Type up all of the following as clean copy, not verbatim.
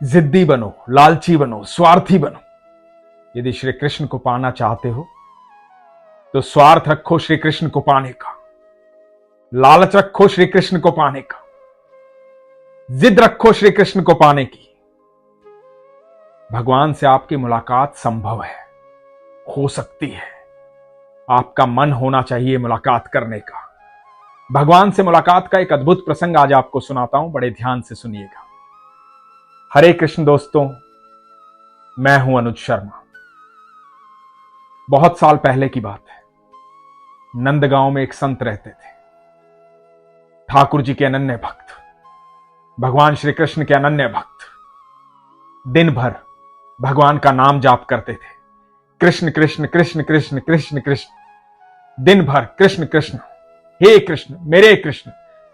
जिद्दी बनो, लालची बनो, स्वार्थी बनो। यदि श्री कृष्ण को पाना चाहते हो तो स्वार्थ रखो श्री कृष्ण को पाने का, लालच रखो श्री कृष्ण को पाने का, जिद रखो श्री कृष्ण को पाने की। भगवान से आपकी मुलाकात संभव है, हो सकती है। आपका मन होना चाहिए मुलाकात करने का। भगवान से मुलाकात का एक अद्भुत प्रसंग आज आपको सुनाता हूं, बड़े ध्यान से सुनिएगा। हरे कृष्ण दोस्तों, मैं हूं अनुज शर्मा। बहुत साल पहले की बात है। नंदगांव में एक संत रहते थे, ठाकुर जी के अनन्य भक्त, भगवान श्री कृष्ण के अनन्य भक्त। दिन भर भगवान का नाम जाप करते थे। कृष्ण कृष्ण कृष्ण कृष्ण कृष्ण कृष्ण। दिन भर कृष्ण कृष्ण, हे कृष्ण,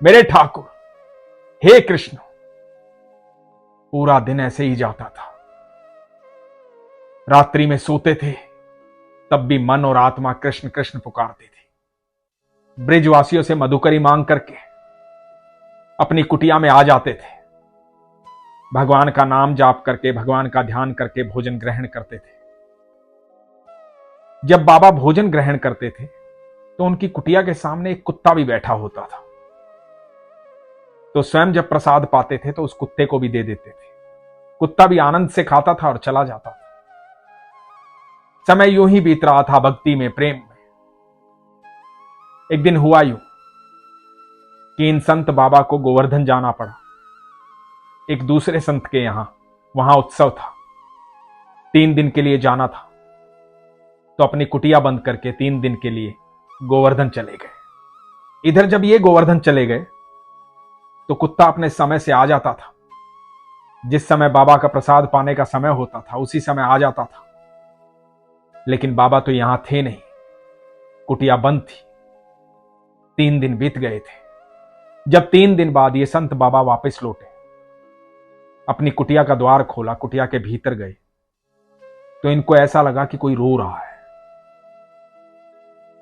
मेरे ठाकुर, हे कृष्ण। पूरा दिन ऐसे ही जाता था। रात्रि में सोते थे तब भी मन और आत्मा कृष्ण कृष्ण पुकारती थी। ब्रिजवासियों से मधुकरी मांग करके अपनी कुटिया में आ जाते थे। भगवान का नाम जाप करके, भगवान का ध्यान करके भोजन ग्रहण करते थे। जब बाबा भोजन ग्रहण करते थे तो उनकी कुटिया के सामने एक कुत्ता भी बैठा होता था। तो स्वयं जब प्रसाद पाते थे तो उस कुत्ते को भी दे देते थे। कुत्ता भी आनंद से खाता था और चला जाता था। समय यूं ही बीत रहा था, भक्ति में, प्रेम में। एक दिन हुआ यूं कि इन संत बाबा को गोवर्धन जाना पड़ा, एक दूसरे संत के यहां। वहां उत्सव था, 3 दिन के लिए जाना था। तो अपनी कुटिया बंद करके 3 दिन के लिए गोवर्धन चले गए। इधर जब ये गोवर्धन चले गए तो कुत्ता अपने समय से आ जाता था। जिस समय बाबा का प्रसाद पाने का समय होता था उसी समय आ जाता था। लेकिन बाबा तो यहां थे नहीं, कुटिया बंद थी। 3 दिन बीत गए थे। जब 3 दिन बाद ये संत बाबा वापस लौटे, अपनी कुटिया का द्वार खोला, कुटिया के भीतर गए तो इनको ऐसा लगा कि कोई रो रहा है।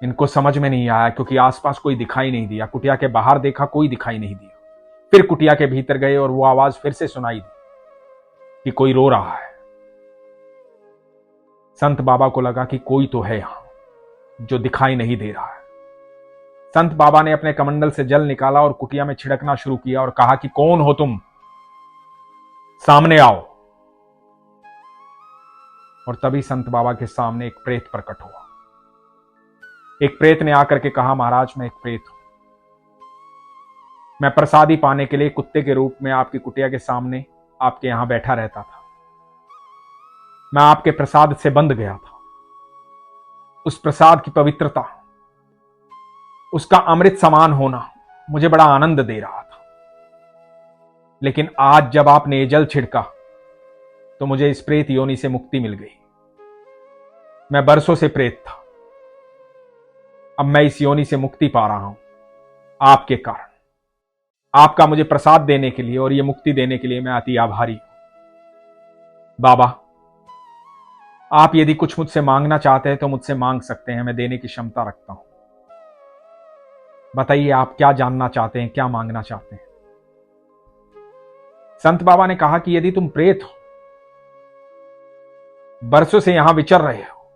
इनको समझ में नहीं आया क्योंकि आसपास कोई दिखाई नहीं दिया। कुटिया के बाहर देखा, कोई दिखाई नहीं दिया। फिर कुटिया के भीतर गए और वो आवाज फिर से सुनाई दी कि कोई रो रहा है। संत बाबा को लगा कि कोई तो है यहां जो दिखाई नहीं दे रहा है। संत बाबा ने अपने कमंडल से जल निकाला और कुटिया में छिड़कना शुरू किया और कहा कि कौन हो तुम, सामने आओ। और तभी संत बाबा के सामने एक प्रेत प्रकट हुआ। एक प्रेत ने आकर के कहा, महाराज मैं एक प्रेत हूं। मैं प्रसादी पाने के लिए कुत्ते के रूप में आपकी कुटिया के सामने आपके यहां बैठा रहता था। मैं आपके प्रसाद से बंध गया था। उस प्रसाद की पवित्रता, उसका अमृत समान होना मुझे बड़ा आनंद दे रहा था। लेकिन आज जब आपने ये जल छिड़का तो मुझे इस प्रेत योनि से मुक्ति मिल गई। मैं बरसों से प्रेत था, अब मैं इस योनि से मुक्ति पा रहा हूं आपके कारण। आपका मुझे प्रसाद देने के लिए और ये मुक्ति देने के लिए मैं अति आभारी हूं। बाबा, आप यदि कुछ मुझसे मांगना चाहते हैं तो मुझसे मांग सकते हैं, मैं देने की क्षमता रखता हूं। बताइए आप क्या जानना चाहते हैं, क्या मांगना चाहते हैं। संत बाबा ने कहा कि यदि तुम प्रेत हो, बरसों से यहां विचर रहे हो,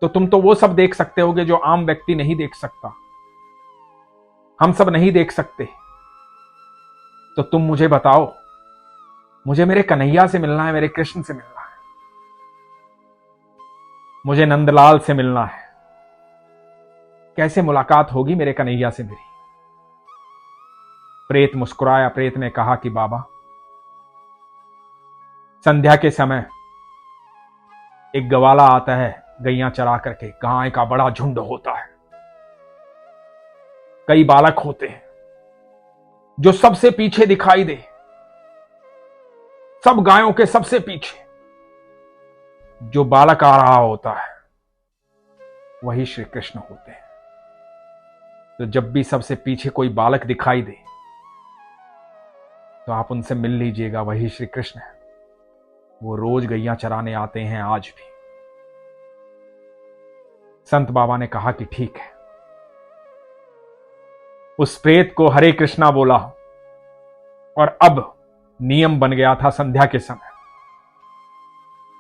तो तुम तो वो सब देख सकते होगे जो आम व्यक्ति नहीं देख सकता, हम सब नहीं देख सकते। तो तुम मुझे बताओ, मुझे मेरे कन्हैया से मिलना है, मेरे कृष्ण से मिलना है, मुझे नंदलाल से मिलना है। कैसे मुलाकात होगी मेरे कन्हैया से मेरी? प्रेत मुस्कुराया। प्रेत ने कहा कि बाबा, संध्या के समय एक गवाला आता है गैया चरा करके। गाय का बड़ा झुंड होता है, कई बालक होते हैं। जो सबसे पीछे दिखाई दे, सब गायों के सबसे पीछे जो बालक आ रहा होता है वही श्री कृष्ण होते हैं। तो जब भी सबसे पीछे कोई बालक दिखाई दे तो आप उनसे मिल लीजिएगा, वही श्री कृष्ण है। वो रोज गैया चराने आते हैं आज भी। संत बाबा ने कहा कि ठीक है। उस प्रेत को हरे कृष्णा बोला और अब नियम बन गया था संध्या के समय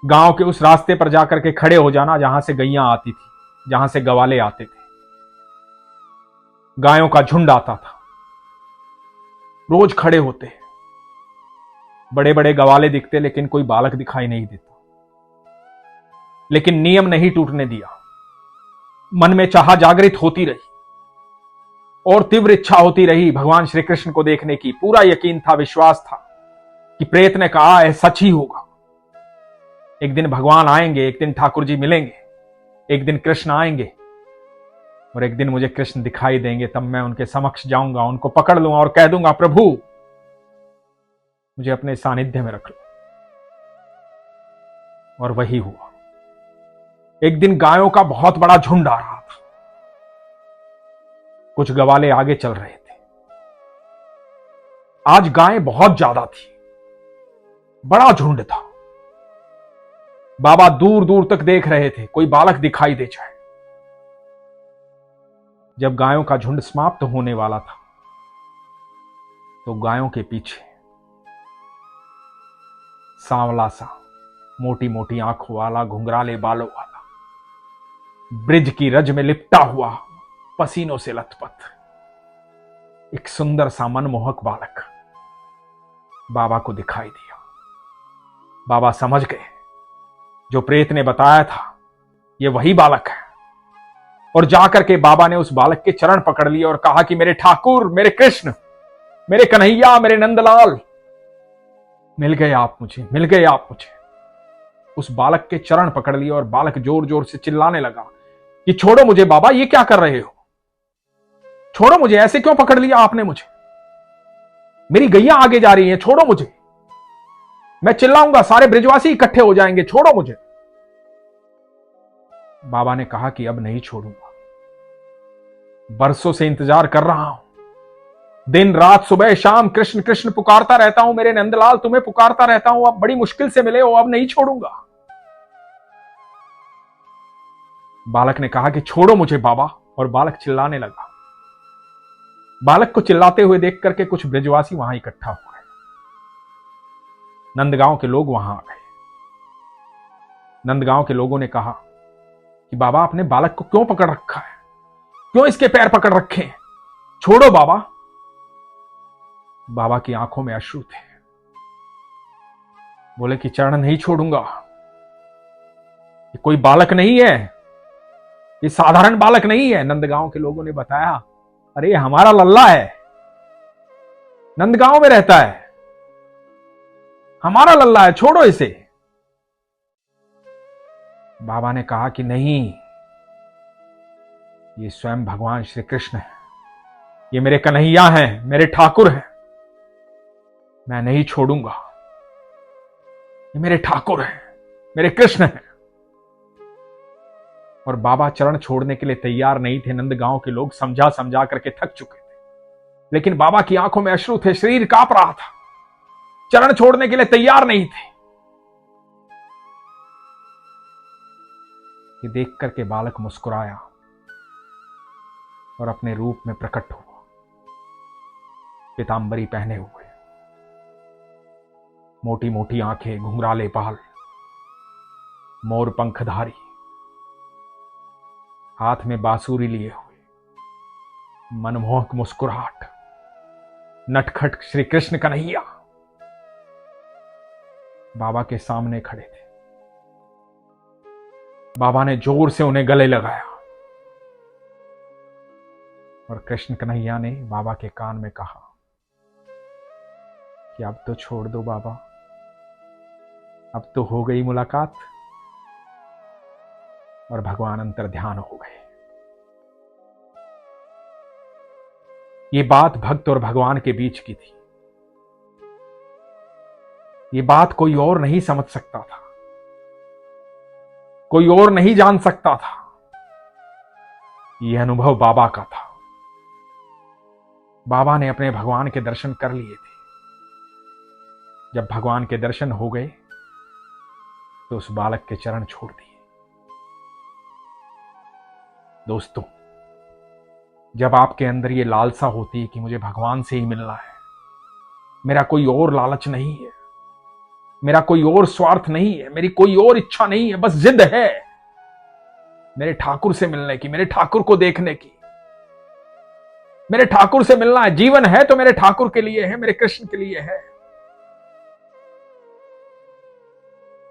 गांव के उस रास्ते पर जाकर के खड़े हो जाना जहां से गैयां आती थी, जहां से गवाले आते थे। गायों का झुंड आता था, रोज खड़े होते, बड़े बड़े गवाले दिखते, लेकिन कोई बालक दिखाई नहीं देता। लेकिन नियम नहीं टूटने दिया। मन में चाह जागृत होती रही और तीव्र इच्छा होती रही भगवान श्री कृष्ण को देखने की। पूरा यकीन था, विश्वास था कि प्रेत ने कहा है सच ही होगा। एक दिन भगवान आएंगे, एक दिन ठाकुर जी मिलेंगे, एक दिन कृष्ण आएंगे और एक दिन मुझे कृष्ण दिखाई देंगे। तब मैं उनके समक्ष जाऊंगा, उनको पकड़ लूंगा और कह दूंगा प्रभु मुझे अपने सानिध्य में रख लो। और वही हुआ। एक दिन गायों का बहुत बड़ा झुंड आ रहा था। कुछ गवाले आगे चल रहे थे। आज गायें बहुत ज्यादा थी, बड़ा झुंड था। बाबा दूर दूर तक देख रहे थे कोई बालक दिखाई दे जाए। जब गायों का झुंड समाप्त होने वाला था तो गायों के पीछे सांवला सा, मोटी मोटी आंखों वाला, घुंघराले बालों वाला, ब्रिज की रज में लिपटा हुआ, पसीनों से लथपथ एक सुंदर सा मनमोहक बालक बाबा को दिखाई दिया। बाबा समझ गए जो प्रेत ने बताया था ये वही बालक है। और जाकर के बाबा ने उस बालक के चरण पकड़ लिए और कहा कि मेरे ठाकुर, मेरे कृष्ण, मेरे कन्हैया, मेरे नंदलाल, मिल गए आप मुझे, मिल गए आप मुझे। उस बालक के चरण पकड़ लिए और बालक जोर जोर से चिल्लाने लगा कि छोड़ो मुझे बाबा, ये क्या कर रहे हो, छोड़ो मुझे, ऐसे क्यों पकड़ लिया आपने मुझे, मेरी गैया आगे जा रही है, छोड़ो मुझे, मैं चिल्लाऊंगा, सारे ब्रिजवासी इकट्ठे हो जाएंगे, छोड़ो मुझे। बाबा ने कहा कि अब नहीं छोड़ूंगा, बरसों से इंतजार कर रहा हूं, दिन रात सुबह शाम कृष्ण कृष्ण पुकारता रहता हूं, मेरे नंदलाल तुम्हें पुकारता रहता हूं, अब बड़ी मुश्किल से मिले हो, अब नहीं छोड़ूंगा। बालक ने कहा कि छोड़ो मुझे बाबा, और बालक चिल्लाने लगा। बालक को चिल्लाते हुए देख करके कुछ ब्रिजवासी वहां इकट्ठा हो गए। नंदगांव के लोग वहां आ गए। नंदगांव के लोगों ने कहा कि बाबा आपने बालक को क्यों पकड़ रखा है, क्यों इसके पैर पकड़ रखे हैं, छोड़ो बाबा। बाबा की आंखों में अश्रु थे। बोले कि चरण नहीं छोड़ूंगा, ये कोई बालक नहीं है, ये साधारण बालक नहीं है। नंदगांव के लोगों ने बताया अरे हमारा लल्ला है, नंदगांव में रहता है, हमारा लल्ला है, छोड़ो इसे। बाबा ने कहा कि नहीं, ये स्वयं भगवान श्री कृष्ण है, ये मेरे कन्हैया हैं, मेरे ठाकुर हैं, मैं नहीं छोड़ूंगा, ये मेरे ठाकुर हैं, मेरे कृष्ण हैं। और बाबा चरण छोड़ने के लिए तैयार नहीं थे। नंदगांव के लोग समझा समझा करके थक चुके थे, लेकिन बाबा की आंखों में अश्रु थे, शरीर कांप रहा था, चरण छोड़ने के लिए तैयार नहीं थे। ये देख करके बालक मुस्कुराया और अपने रूप में प्रकट हुआ, पीतांबरी पहने हुए, मोटी मोटी आंखें, घुंघराले बाल, मोर पंखधारी, हाथ में बांसुरी लिए हुए, मनमोहक मुस्कुराहट, नटखट श्री कृष्ण कन्हैया बाबा के सामने खड़े थे। बाबा ने जोर से उन्हें गले लगाया और कृष्ण कन्हैया ने बाबा के कान में कहा कि अब तो छोड़ दो बाबा, अब तो हो गई मुलाकात। और भगवान अंतर ध्यान हो गए। ये बात भक्त और भगवान के बीच की थी। ये बात कोई और नहीं समझ सकता था, कोई और नहीं जान सकता था। यह अनुभव बाबा का था। बाबा ने अपने भगवान के दर्शन कर लिए थे। जब भगवान के दर्शन हो गए तो उस बालक के चरण छोड़ दिए। दोस्तों, जब आपके अंदर ये लालसा होती है कि मुझे भगवान से ही मिलना है, मेरा कोई और लालच नहीं है, मेरा कोई और स्वार्थ नहीं है, मेरी कोई और इच्छा नहीं है, बस जिद है मेरे ठाकुर से मिलने की, मेरे ठाकुर को देखने की। मेरे ठाकुर से मिलना है, जीवन है तो मेरे ठाकुर के लिए है, मेरे कृष्ण के लिए है।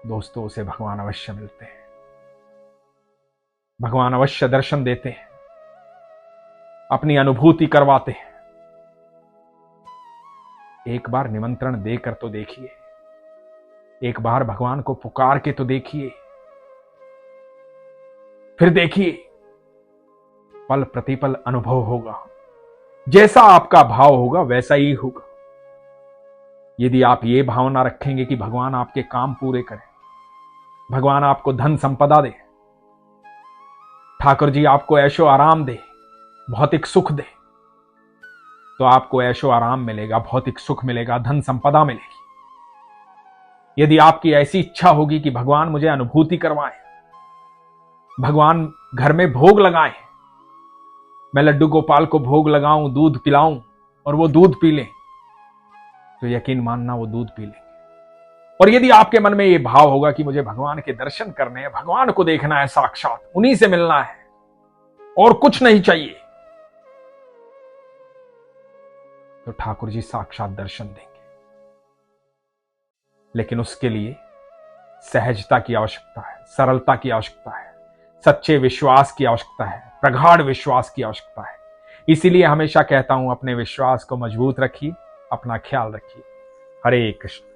दोस्तों, उसे भगवान अवश्य मिलते हैं, भगवान अवश्य दर्शन देते हैं, अपनी अनुभूति करवाते हैं। एक बार निमंत्रण देकर तो देखिए, एक बार भगवान को पुकार के तो देखिए, फिर देखिए पल प्रतिपल अनुभव होगा। जैसा आपका भाव होगा वैसा ही होगा। यदि आप ये भावना रखेंगे कि भगवान आपके काम पूरे करें, भगवान आपको धन संपदा दे, ठाकुर जी आपको ऐशो आराम दे, भौतिक सुख दे, तो आपको ऐशो आराम मिलेगा, भौतिक सुख मिलेगा, धन संपदा मिलेगी। यदि आपकी ऐसी इच्छा होगी कि भगवान मुझे अनुभूति करवाएं, भगवान घर में भोग लगाएं, मैं लड्डू गोपाल को भोग लगाऊं, दूध पिलाऊं और वो दूध पी लें, तो यकीन मानना वो दूध पी लेंगे। और यदि आपके मन में ये भाव होगा कि मुझे भगवान के दर्शन करने हैं, भगवान को देखना है साक्षात, उन्हीं से मिलना है और कुछ नहीं चाहिए, तो ठाकुर जी साक्षात दर्शन देंगे। लेकिन उसके लिए सहजता की आवश्यकता है, सरलता की आवश्यकता है, सच्चे विश्वास की आवश्यकता है, प्रगाढ़ विश्वास की आवश्यकता है। इसीलिए हमेशा कहता हूं, अपने विश्वास को मजबूत रखिए, अपना ख्याल रखिए। हरे कृष्ण।